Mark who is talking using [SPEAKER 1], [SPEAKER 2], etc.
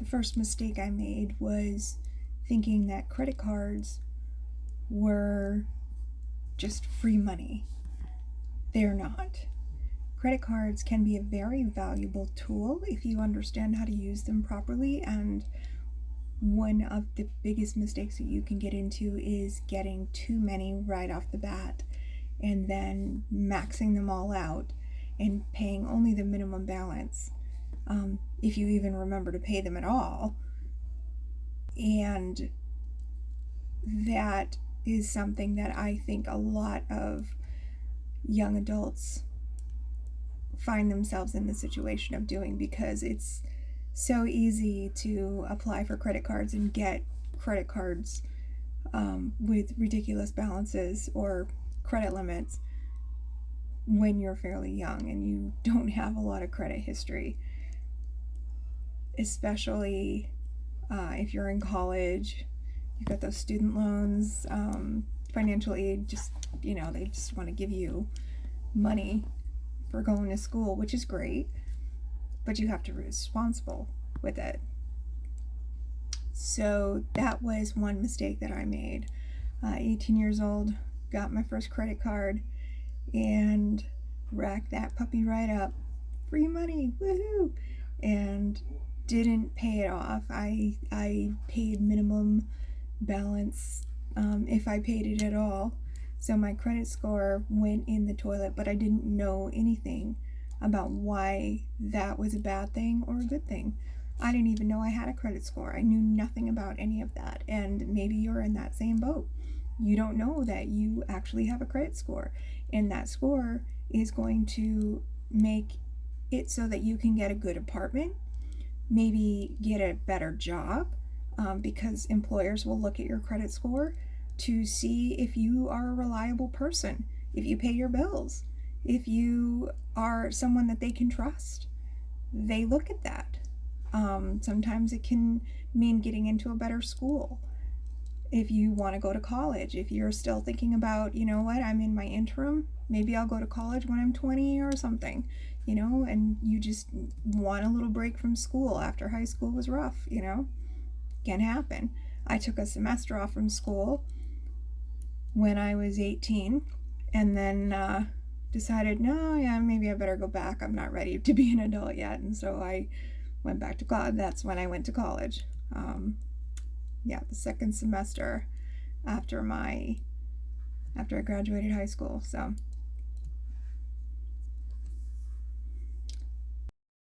[SPEAKER 1] The first mistake I made was thinking that credit cards were just free money. They're not. Credit cards can be a very valuable tool if you understand how to use them properly, and one of the biggest mistakes that you can get into is getting too many right off the bat and then maxing them all out and paying only the minimum balance, if you even remember to pay them at all. And that is something that I think a lot of young adults find themselves in the situation of doing, because it's so easy to apply for credit cards and get credit cards with ridiculous balances or credit limits when you're fairly young and you don't have a lot of credit history, especially if you're in college. You've got those student loans, financial aid, they just want to give you money for going to school, which is great, but you have to be responsible with it. So that was one mistake that I made. 18 years old, got my first credit card and racked that puppy right up. Free money, woohoo! And didn't pay it off. I paid minimum balance, if I paid it at all. So my credit score went in the toilet, but I didn't know anything about why that was a bad thing or a good thing. I didn't even know I had a credit score. I knew nothing about any of that. And maybe you're in that same boat. You don't know that you actually have a credit score, and that score is going to make it so that you can get a good apartment, maybe get a better job, because employers will look at your credit score to see if you are a reliable person, if you pay your bills, if you are someone that they can trust. They look at that. Sometimes it can mean getting into a better school. If you want to go to college, if you're still thinking about, I'm in my interim, maybe I'll go to college when I'm 20 or something, and you just want a little break from school after high school was rough, can happen. I took a semester off from school when I was 18, and then decided, maybe I better go back. I'm not ready to be an adult yet. And so I went back to college. That's when I went to college. The second semester after I graduated high school. So